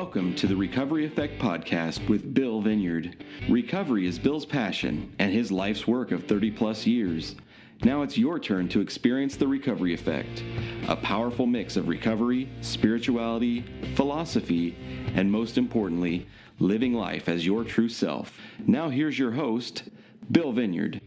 Welcome to the Recovery Effect Podcast with Bill Vineyard. Recovery is Bill's passion and his life's work of 30 plus years. Now it's your turn to experience the Recovery Effect, a powerful mix of recovery, spirituality, philosophy, and most importantly, living life as your true self. Now here's your host, Bill Vineyard.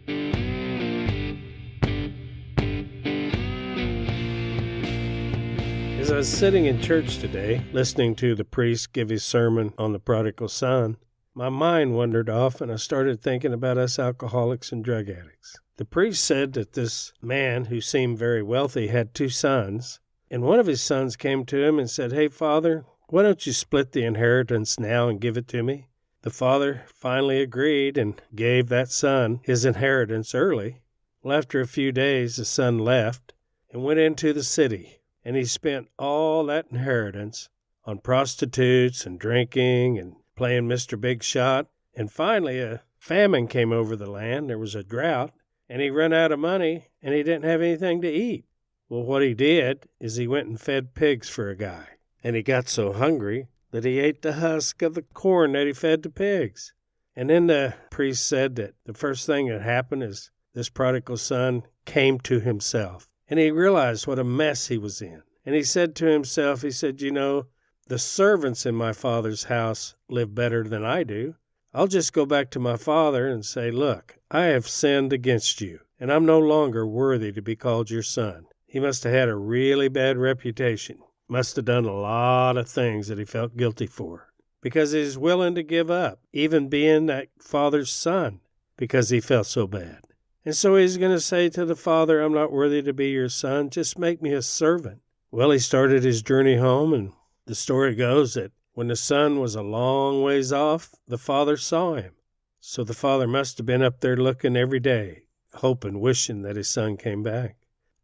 As I was sitting in church today, listening to the priest give his sermon on the Prodigal Son, my mind wandered off and I started thinking about us alcoholics and drug addicts. The priest said that this man who seemed very wealthy had two sons, and one of his sons came to him and said, "Hey, Father, why don't you split the inheritance now and give it to me?" The father finally agreed and gave that son his inheritance early. Well, after a few days, the son left and went into the city. And he spent all that inheritance on prostitutes and drinking and playing Mr. Big Shot. And finally, a famine came over the land. There was a drought, and he ran out of money, and he didn't have anything to eat. Well, what he did is he went and fed pigs for a guy. And he got so hungry that he ate the husk of the corn that he fed the pigs. And then the priest said that the first thing that happened is this prodigal son came to himself. And he realized what a mess he was in. And he said to himself, the servants in my father's house live better than I do. I'll just go back to my father and say, look, I have sinned against you, and I'm no longer worthy to be called your son. He must have had a really bad reputation. Must have done a lot of things that he felt guilty for. Because he's willing to give up, even being that father's son, because he felt so bad. And so he's going to say to the father, I'm not worthy to be your son, just make me a servant. Well, he started his journey home, and the story goes that when the son was a long ways off, the father saw him. So the father must have been up there looking every day, hoping, wishing that his son came back.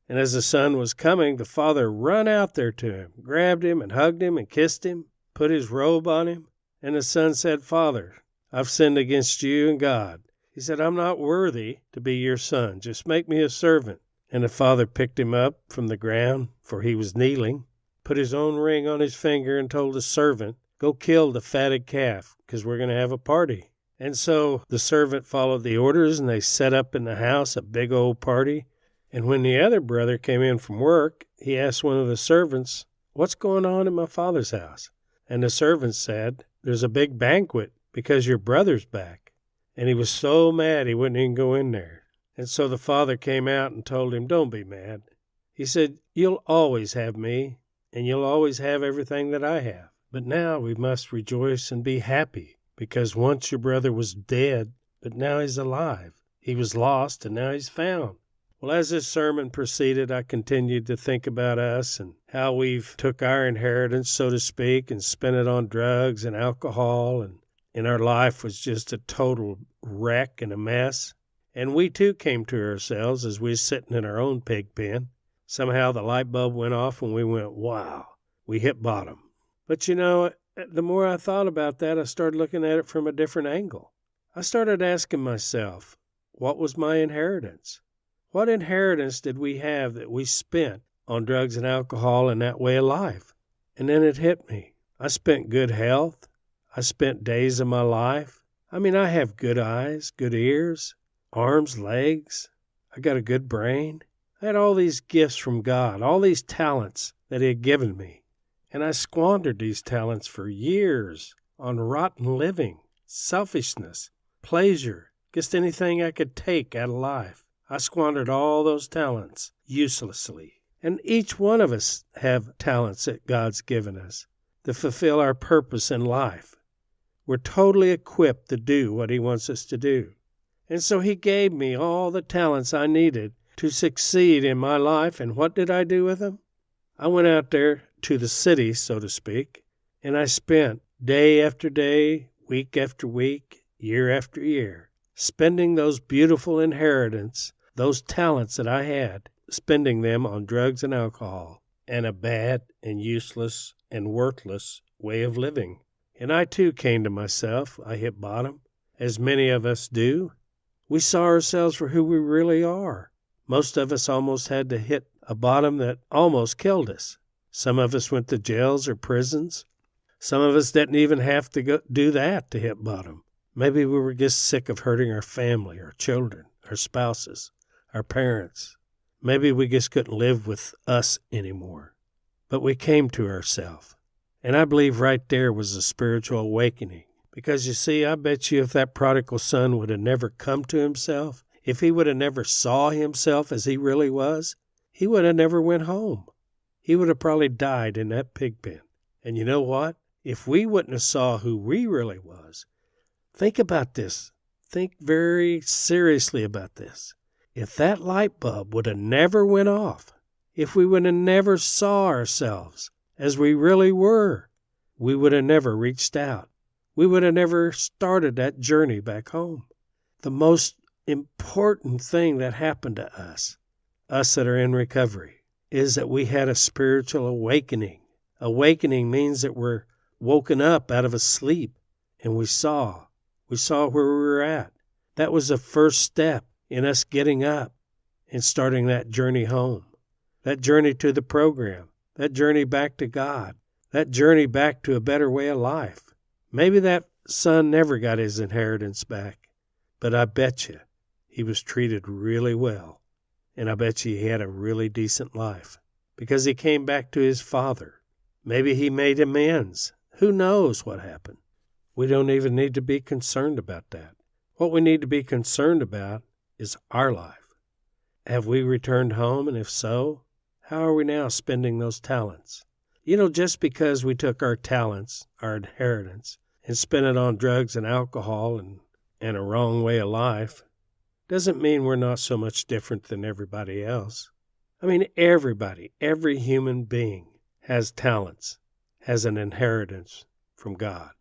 And as the son was coming, the father run out there to him, grabbed him and hugged him and kissed him, put his robe on him. And the son said, Father, I've sinned against you and God. He said, I'm not worthy to be your son. Just make me a servant. And the father picked him up from the ground, for he was kneeling, put his own ring on his finger and told the servant, go kill the fatted calf, because we're going to have a party. And so the servant followed the orders, and they set up in the house a big old party. And when the other brother came in from work, he asked one of the servants, what's going on in my father's house? And the servant said, there's a big banquet because your brother's back. And he was so mad he wouldn't even go in there. And so the father came out and told him, don't be mad. He said, you'll always have me, and you'll always have everything that I have. But now we must rejoice and be happy, because once your brother was dead, but now he's alive. He was lost, and now he's found. Well, as this sermon proceeded, I continued to think about us and how we've took our inheritance, so to speak, and spent it on drugs and alcohol, and our life was just a total wreck and a mess. And we too came to ourselves as we were sitting in our own pig pen. Somehow the light bulb went off and we went, wow, we hit bottom. But the more I thought about that, I started looking at it from a different angle. I started asking myself, what was my inheritance? What inheritance did we have that we spent on drugs and alcohol and that way of life? And then it hit me. I spent good health. I spent days of my life. I have good eyes, good ears, arms, legs. I got a good brain. I had all these gifts from God, all these talents that He had given me. And I squandered these talents for years on rotten living, selfishness, pleasure, just anything I could take out of life. I squandered all those talents uselessly. And each one of us have talents that God's given us to fulfill our purpose in life. We're totally equipped to do what He wants us to do. And so He gave me all the talents I needed to succeed in my life. And what did I do with them? I went out there to the city, so to speak, and I spent day after day, week after week, year after year, spending those beautiful inheritance, those talents that I had, spending them on drugs and alcohol, and a bad and useless and worthless way of living. And I too came to myself. I hit bottom, as many of us do. We saw ourselves for who we really are. Most of us almost had to hit a bottom that almost killed us. Some of us went to jails or prisons. Some of us didn't even have to go do that to hit bottom. Maybe we were just sick of hurting our family, our children, our spouses, our parents. Maybe we just couldn't live with us anymore. But we came to ourselves. And I believe right there was a spiritual awakening. Because you see, I bet you if that prodigal son would have never come to himself, if he would have never saw himself as he really was, he would have never went home. He would have probably died in that pig pen. And you know what? If we wouldn't have saw who we really was, think about this. Think very seriously about this. If that light bulb would have never went off, if we would have never saw ourselves as we really were, we would have never reached out. We would have never started that journey back home. The most important thing that happened to us that are in recovery, is that we had a spiritual awakening. Awakening means that we're woken up out of a sleep and we saw where we were at. That was the first step in us getting up and starting that journey home, that journey to the program, that journey back to God, that journey back to a better way of life. Maybe that son never got his inheritance back, but I bet you he was treated really well, and I bet you he had a really decent life because he came back to his father. Maybe he made amends. Who knows what happened? We don't even need to be concerned about that. What we need to be concerned about is our life. Have we returned home, and if so, how are we now spending those talents? Just because we took our talents, our inheritance, and spent it on drugs and alcohol and a wrong way of life, doesn't mean we're not so much different than everybody else. I mean, everybody, every human being has talents, has an inheritance from God.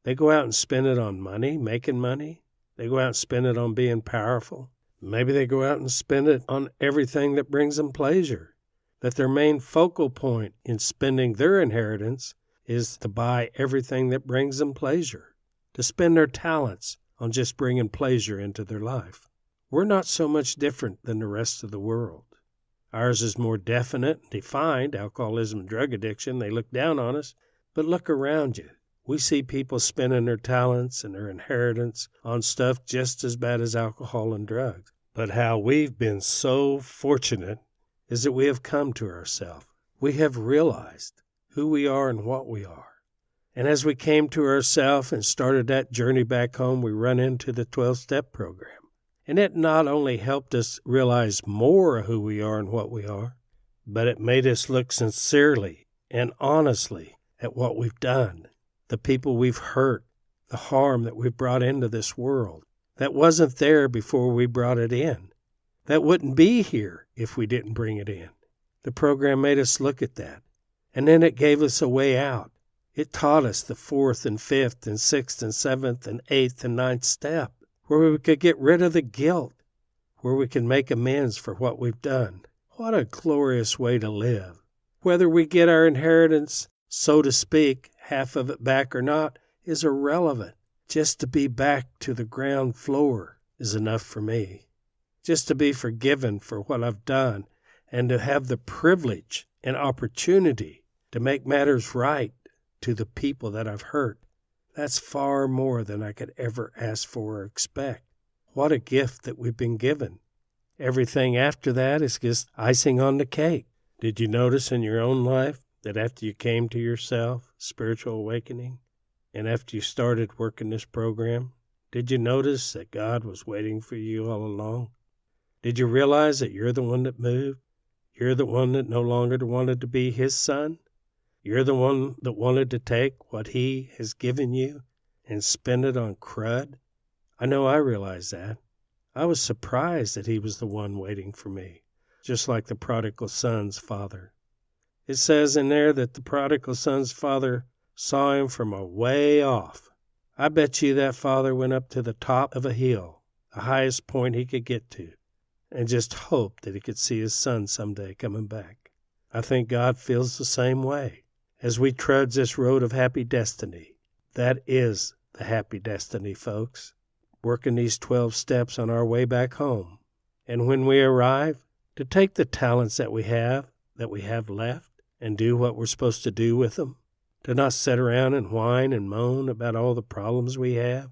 They go out and spend it on money, making money. They go out and spend it on being powerful. Maybe they go out and spend it on everything that brings them pleasure. That their main focal point in spending their inheritance is to buy everything that brings them pleasure, to spend their talents on just bringing pleasure into their life. We're not so much different than the rest of the world. Ours is more definite and defined, alcoholism and drug addiction. They look down on us, but look around you. We see people spending their talents and their inheritance on stuff just as bad as alcohol and drugs. But how we've been so fortunate is that we have come to ourselves. We have realized who we are and what we are. And as we came to ourselves and started that journey back home, we run into the 12-step program. And it not only helped us realize more of who we are and what we are, but it made us look sincerely and honestly at what we've done, the people we've hurt, the harm that we've brought into this world that wasn't there before we brought it in. That wouldn't be here if we didn't bring it in. The program made us look at that. And then it gave us a way out. It taught us the 4th and 5th and 6th and 7th and 8th and 9th step, where we could get rid of the guilt, where we can make amends for what we've done. What a glorious way to live. Whether we get our inheritance, so to speak, half of it back or not, is irrelevant. Just to be back to the ground floor is enough for me. Just to be forgiven for what I've done and to have the privilege and opportunity to make matters right to the people that I've hurt. That's far more than I could ever ask for or expect. What a gift that we've been given. Everything after that is just icing on the cake. Did you notice in your own life that after you came to yourself, spiritual awakening, and after you started working this program, did you notice that God was waiting for you all along? Did you realize that you're the one that moved? You're the one that no longer wanted to be his son? You're the one that wanted to take what he has given you and spend it on crud? I know I realized that. I was surprised that he was the one waiting for me, just like the prodigal son's father. It says in there that the prodigal son's father saw him from a way off. I bet you that father went up to the top of a hill, the highest point he could get to, and just hoped that he could see his son someday coming back. I think God feels the same way. As we trudge this road of happy destiny, that is the happy destiny, folks. Working these 12 steps on our way back home. And when we arrive, to take the talents that we have left, and do what we're supposed to do with them. to not sit around and whine and moan about all the problems we have,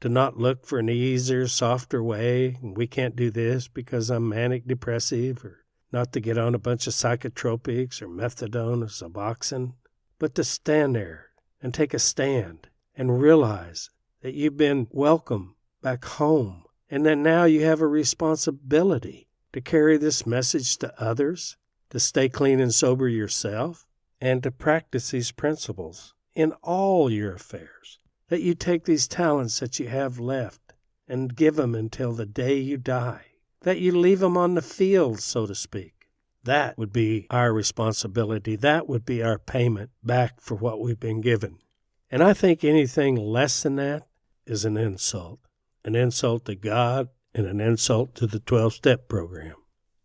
to not look for an easier, softer way, and we can't do this because I'm manic depressive, or not to get on a bunch of psychotropics or methadone or Suboxone, but to stand there and take a stand and realize that you've been welcome back home, and that now you have a responsibility to carry this message to others, to stay clean and sober yourself, and to practice these principles in all your affairs. That you take these talents that you have left and give them until the day you die. That you leave them on the field, so to speak. That would be our responsibility. That would be our payment back for what we've been given. And I think anything less than that is an insult. An insult to God and an insult to the 12-step program.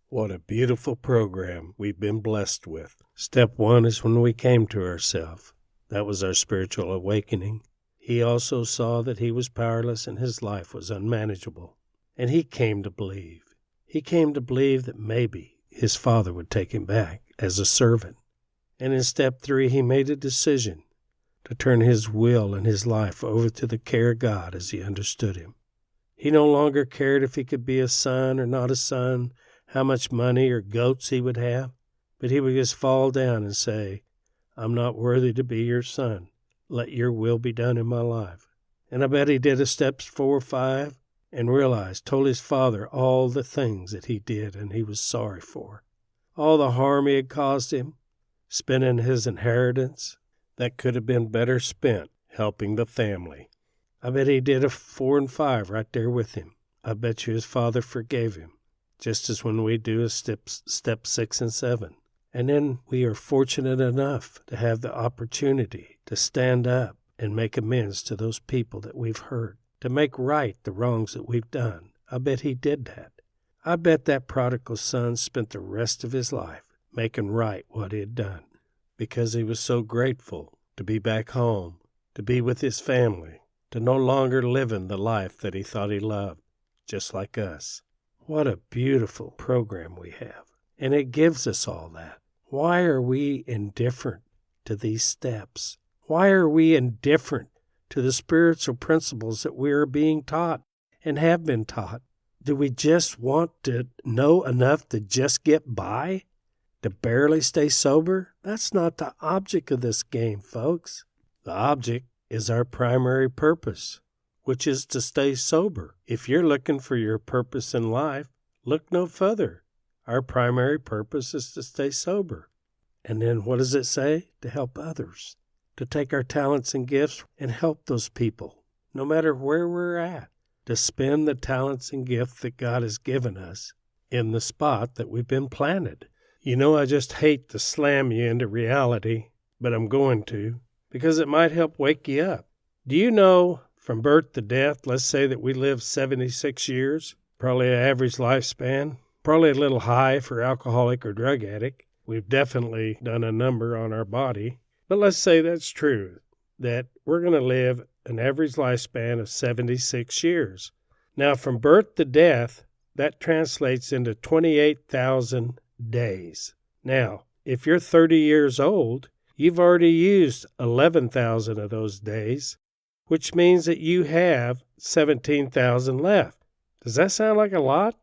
What a beautiful program we've been blessed with. Step 1 is when we came to ourselves. That was our spiritual awakening. He also saw that he was powerless and his life was unmanageable. And he came to believe. He came to believe that maybe his father would take him back as a servant. And in step 3, he made a decision to turn his will and his life over to the care of God as he understood him. He no longer cared if he could be a son or not a son, how much money or goats he would have, but he would just fall down and say, I'm not worthy to be your son. Let your will be done in my life. And I bet he did a steps 4 or 5 and realized, told his father all the things that he did and he was sorry for. All the harm he had caused him, spending his inheritance that could have been better spent helping the family. I bet he did a 4 and 5 right there with him. I bet you his father forgave him, just as when we do a step 6 and 7. And then we are fortunate enough to have the opportunity to stand up and make amends to those people that we've hurt, to make right the wrongs that we've done. I bet he did that. I bet that prodigal son spent the rest of his life making right what he had done, because he was so grateful to be back home, to be with his family, to no longer living the life that he thought he loved, just like us. What a beautiful program we have, and it gives us all that. Why are we indifferent to these steps? Why are we indifferent to the spiritual principles that we are being taught and have been taught? Do we just want to know enough to just get by? To barely stay sober? That's not the object of this game, folks. The object is our primary purpose, which is to stay sober. If you're looking for your purpose in life, look no further. Our primary purpose is to stay sober. And then what does it say? To help others. To take our talents and gifts and help those people, no matter where we're at. To spend the talents and gifts that God has given us in the spot that we've been planted. You know, I just hate to slam you into reality, but I'm going to, because it might help wake you up. Do you know from birth to death, let's say that we live 76 years, probably an average lifespan, probably a little high for alcoholic or drug addict. We've definitely done a number on our body. But let's say that's true, that we're going to live an average lifespan of 76 years. Now, from birth to death, that translates into 28,000 days. Now, if you're 30 years old, you've already used 11,000 of those days, which means that you have 17,000 left. Does that sound like a lot?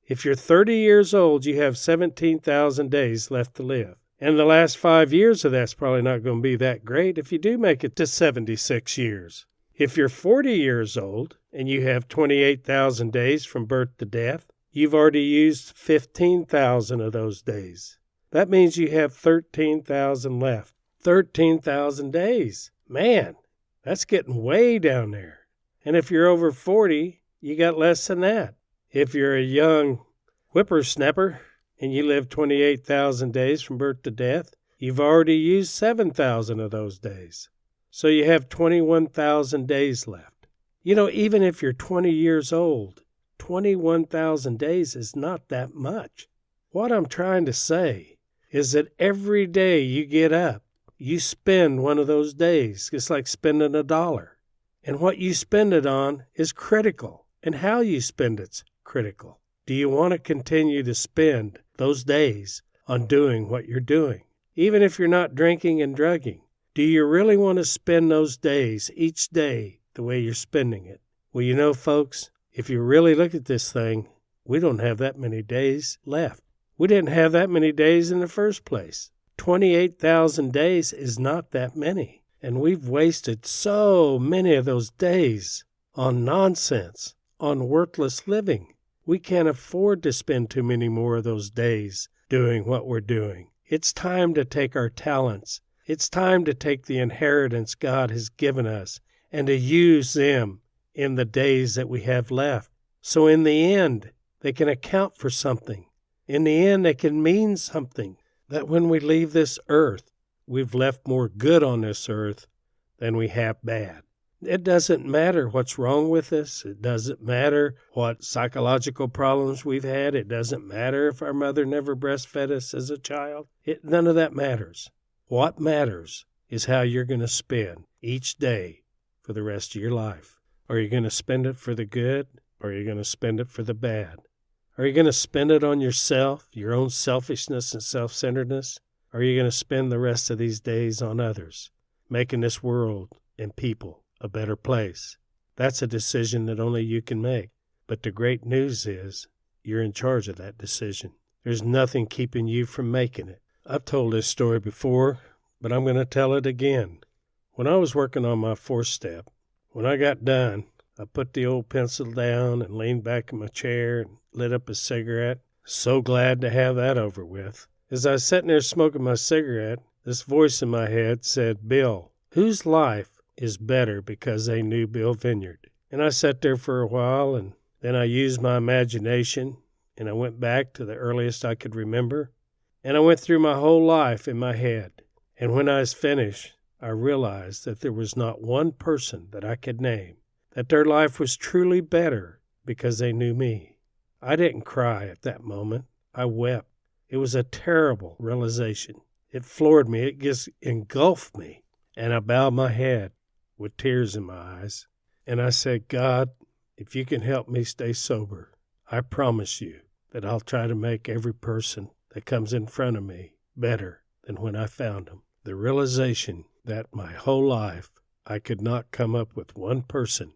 If you're 30 years old, you have 17,000 days left to live. And the last 5 years of that's probably not going to be that great if you do make it to 76 years. If you're 40 years old and you have 28,000 days from birth to death, you've already used 15,000 of those days. That means you have 13,000 left. 13,000 days. Man, that's getting way down there. And if you're over 40, you got less than that. If you're a young whippersnapper and you live 28,000 days from birth to death, you've already used 7,000 of those days. So you have 21,000 days left. You know, even if you're 20 years old, 21,000 days is not that much. What I'm trying to say is that every day you get up, you spend one of those days. It's like spending $1. And what you spend it on is critical. And how you spend it's critical. Do you want to continue to spend those days on doing what you're doing? Even if you're not drinking and drugging, Do you really want to spend those days, each day, the way you're spending it? Well, you know, folks, if you really look at this thing, we don't have that many days left. We didn't have that many days in the first place. 28,000 days is not that many. And we've wasted so many of those days on nonsense, on worthless living. We can't afford to spend too many more of those days doing what we're doing. It's time to take our talents. It's time to take the inheritance God has given us and to use them in the days that we have left. So in the end, they can account for something. In the end, they can mean something. That when we leave this earth, we've left more good on this earth than we have bad. It doesn't matter what's wrong with us. It doesn't matter what psychological problems we've had. It doesn't matter if our mother never breastfed us as a child. None of that matters. What matters is how you're going to spend each day for the rest of your life. Are you going to spend it for the good, or are you going to spend it for the bad? Are you going to spend it on yourself, your own selfishness and self-centeredness? Or are you going to spend the rest of these days on others, making this world and people a better place? That's a decision that only you can make. But the great news is you're in charge of that decision. There's nothing keeping you from making it. I've told this story before, but I'm going to tell it again. When I was working on my 4th step, when I got done, I put the old pencil down and leaned back in my chair and lit up a cigarette. So glad to have that over with. As I was sitting there smoking my cigarette, this voice in my head said, "Bill, whose life is better because they knew Bill Vineyard?" And I sat there for a while, and then I used my imagination, and I went back to the earliest I could remember, and I went through my whole life in my head. And when I was finished, I realized that there was not one person that I could name that their life was truly better because they knew me. I didn't cry at that moment. I wept. It was a terrible realization. It floored me. It just engulfed me. And I bowed my head with tears in my eyes. And I said, "God, if you can help me stay sober, I promise you that I'll try to make every person that comes in front of me better than when I found them." The realization that my whole life I could not come up with one person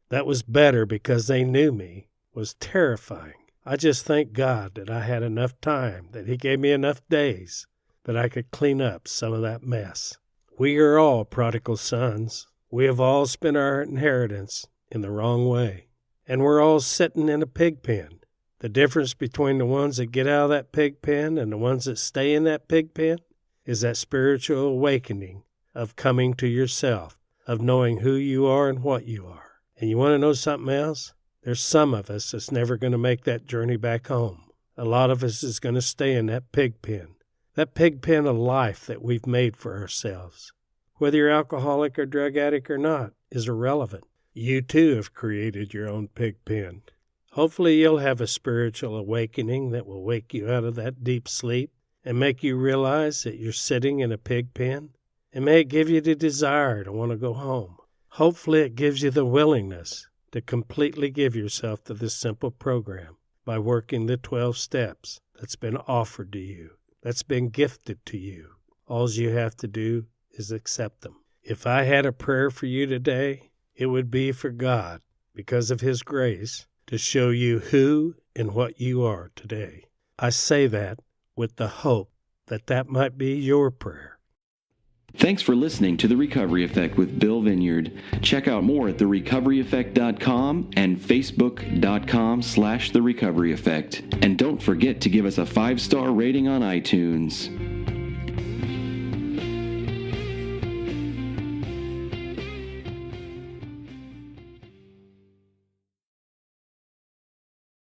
that was better because they knew me was terrifying. I just thank God that I had enough time, that He gave me enough days that I could clean up some of that mess. We are all prodigal sons. We have all spent our inheritance in the wrong way. And we're all sitting in a pig pen. The difference between the ones that get out of that pig pen and the ones that stay in that pig pen is that spiritual awakening of coming to yourself, of knowing who you are and what you are. And you want to know something else? There's some of us that's never going to make that journey back home. A lot of us is going to stay in that pig pen of life that we've made for ourselves. Whether you're alcoholic or drug addict or not is irrelevant. You too have created your own pig pen. Hopefully you'll have a spiritual awakening that will wake you out of that deep sleep and make you realize that you're sitting in a pig pen. And may it give you the desire to want to go home. Hopefully it gives you the willingness to completely give yourself to this simple program by working the 12 steps that's been offered to you, that's been gifted to you. All you have to do is accept them. If I had a prayer for you today, it would be for God, because of His grace, to show you who and what you are today. I say that with the hope that that might be your prayer. Thanks for listening to The Recovery Effect with Bill Vineyard. Check out more at therecoveryeffect.com and facebook.com/therecoveryeffect. And don't forget to give us a 5-star rating on iTunes.